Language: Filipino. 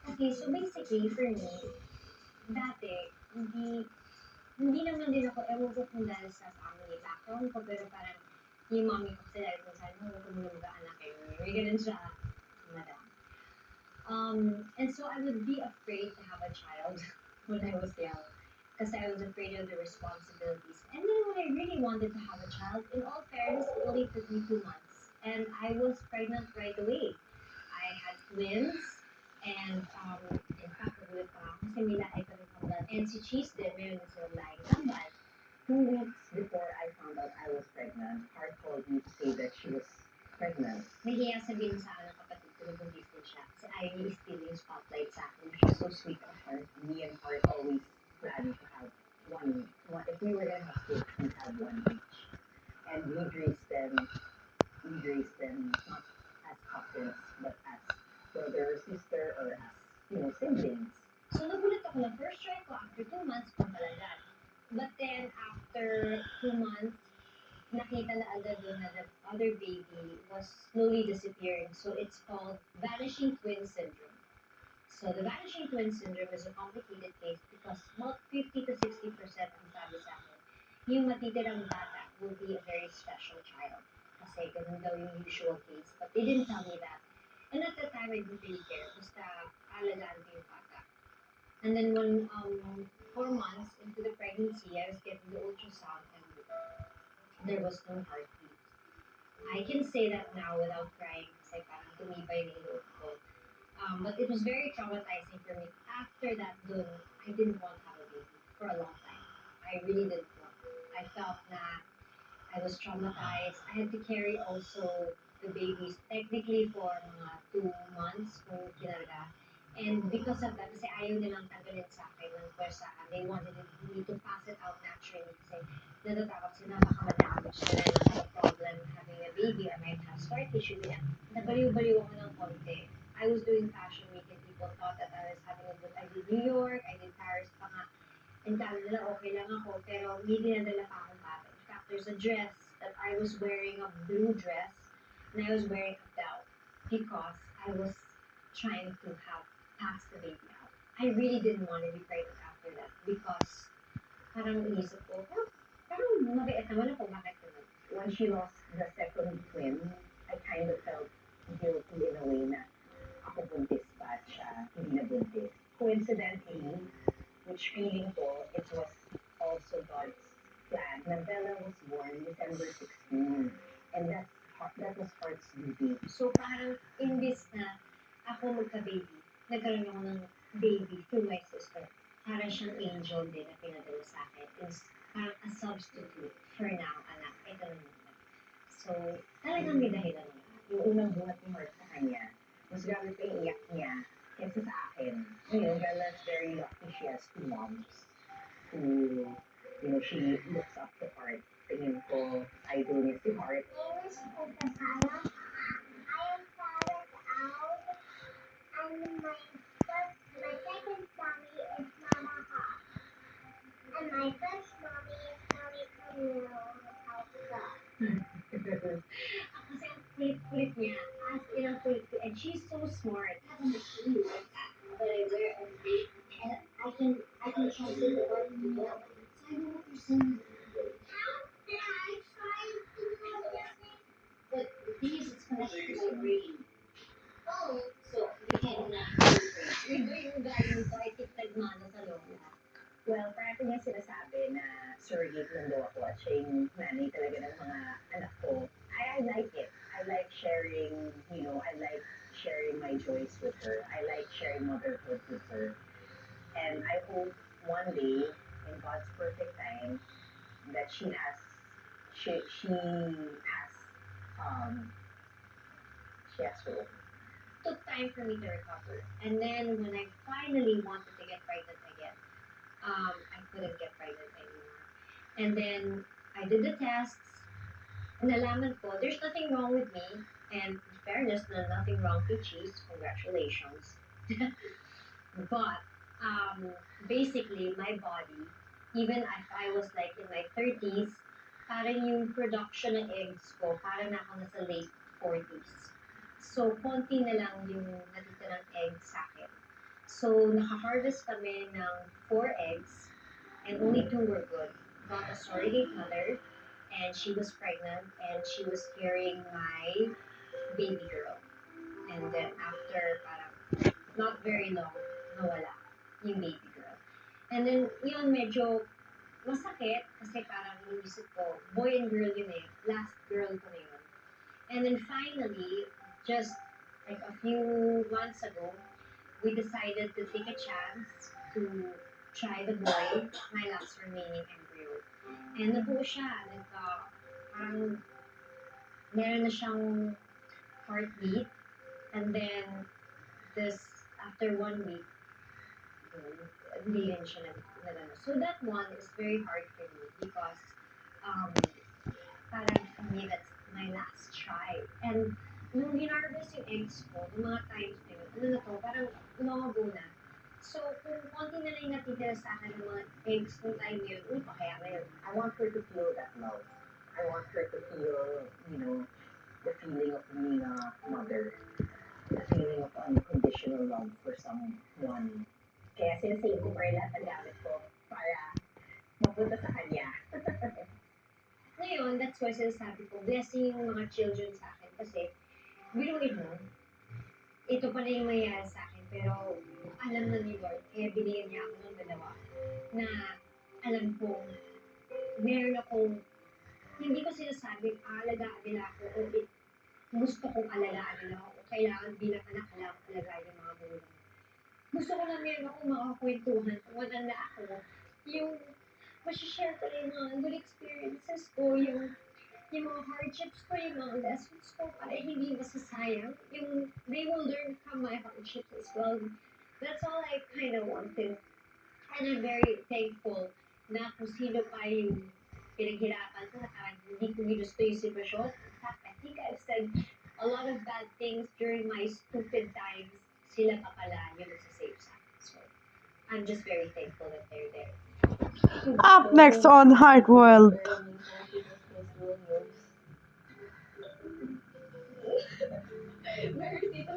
Okay, so basically for me, dati, hindi naman din ako, ewan ko kung dahil sa family background ko, pero parang yung mommy ko kasi dahil kung saan mo, huwag ka muna mag-aanak eh. May ganun siya, madam. And so I would be afraid to have a child when I was young because I was afraid of the responsibilities. And then when I really wanted to have a child, in all fairness, it only took me 2 months. And I was pregnant right away. I had twins, and in fact, nagulat pa ako kasi may lahi kami kambal. And si Cheese din, meron din silang lahing kambal. 2 weeks before I found out I was pregnant, Heart called me to say that she was pregnant. Nahiya sabihin sa kapatid ko na buntis din siya kasi ayaw niya i-steal yung spotlight sa akin. She's so sweet of Heart. Me and Heart always planned to have one. If we were gonna have kids, we'd have one each. And we'd raise them not as cousins, but as brother or sister, or as, siblings. So nagulat ako na first try ko after 2 months pampalagan. But then after 2 months, nakita na agad doon na the other baby was slowly disappearing. So it's called vanishing twin syndrome. So the vanishing twin syndrome is a complicated case because about 50 to 60% ang sabi sa akin, yung matitirang bata will be a very special child. Kasi ganun daw yung usual case. But they didn't tell me that. And at that time, I didn't really care. Basta alagaan ko yung bata. And then when 4 months into the pregnancy, I was getting the ultrasound and there was no heartbeat. I can say that now without crying kasi parang tumibay na yung loob ko. But it was very traumatizing for me. After that dun, I didn't want to have a baby for a long time. I really didn't want. I felt na I was traumatized. I had to carry also the babies technically for mga 2 months kung kinarga. And because of that, kasi ayaw nilang tanggalin sa akin ng pwersahan. They wanted me to pass it out naturally kasi natatakot sila baka ma-damage sila and have a problem having a baby. I might have scar tissue. Nabaliw-baliw ako ng konti. I was doing fashion week and people thought that I was having a good. I did New York, I did Paris pa nga. And kala nila okay lang ako, pero may dinadala pa akong bata. In fact, there's a dress that I was wearing, a blue dress, and I was wearing a belt because I was trying to have passed the baby out. I really didn't want to be pregnant after that because parang inisip ko, parang mabait naman ako, bakit naman? When she lost the second twin, I kind of felt guilty in a way na ako buntis pa at siya hindi na buntis. Coincidentally, which feeling ko, it was also God's plan. Na Bella was born December 16, and that was Heart's duty. So parang imbis na ako magka-baby, nagkaroon ako ng baby through my sister. Parang siyang angel din na pinadala sa akin. It's parang a substitute for now, anak. Ito na muna. So, talagang may dahilan na. Yung unang buhat ni Heart sa kanya, mas grabe pa yung iyak niya kaysa sa akin. Bella's very lucky she has 2 moms who, she looks up to Heart. Tingin ko, idol niya si Heart. Kasi ang kulit-kulit niya. As in, ang kulit-kulit. And she's so smart. Having a shoe like that. But I wear every day. And I can translate the word to well. So I know what you're saying. But the thing is, it's connected to my brain. So, we can iba yung galing ko ay nagmana sa lola. Well, parati niya sinasabi na surrogate lang daw ako at siya yung nanay talaga ng mga anak ko. I like it. I like sharing, I like sharing my joys with her. I like sharing motherhood with her. And I hope one day, in God's perfect time, that she has, she has her own. Took time for me to recover. And then when I finally wanted to get pregnant again, I couldn't get pregnant anymore. And then I did the tests. Nalaman ko, there's nothing wrong with me. And in fairness, nothing wrong to Cheese. Congratulations. But basically, my body, even if I was like in my 30s, parang yung production ng eggs ko, parang na ako nasa late 40s. So, konti na lang yung natitirang eggs sa akin. So, naka-harvest kami ng 4 eggs, and only 2 were good. Got a surrogate mother, and she was pregnant, and she was carrying my baby girl. And then after parang not very long, nawala yung baby girl. And then, yun, medyo masakit kasi parang inisip ko, boy and girl yun eh. Last girl ko na yun. And then finally, just like a few months ago, we decided to take a chance to try the boy, my last remaining embryo. And nabuo siya. Parang meron na siyang heartbeat. And then, after 1 week, hindi rin siya nagano. So that one is very hard for me because um, parang for me, that's my last try. And nung hinarvest yung eggs ko, nung mga times na yun, ano na to, parang umangago na. So, kung konti na lang yung natitira sa akin ng mga eggs nung time yun, uy, pa kaya ngayon. I want her to feel that love. I want her to feel, the feeling of being a mother. The feeling of unconditional love for someone. Kaya sinasave ko pa rin lahat ng gamit ko para mapunta sa kanya. Ngayon, that's why sinasabi ko, blessing yung mga children sa akin kasi we don't even know. Ito pala yung mayayari sa akin, pero alam na ni Lord, kaya binigyan niya ako ng dalawa na alam ko, meron akong, hindi ko sinasabing alagaan nila ako o gusto kong alagaan nila ako o kailangan bilang anak alagaan yung mga magulang. Gusto ko lang meron akong makakwentuhan kung wala ako, yung masishare ko yung mga good experiences ko, yung mga hardships ko, yung mga lessons ko, para hindi masasayang. Yung they will learn from my hardships as well. That's all I kind of wanted. And I'm very thankful na kung sino pa yung pinaghirapan ko, at hindi ko ginusto yung sitwasyon. In fact, I think I've said a lot of bad things during my stupid times. Sila pa pala yung nagsasave sa akin. So, I'm just very thankful that they're there. Up next on Heart World. Meron dito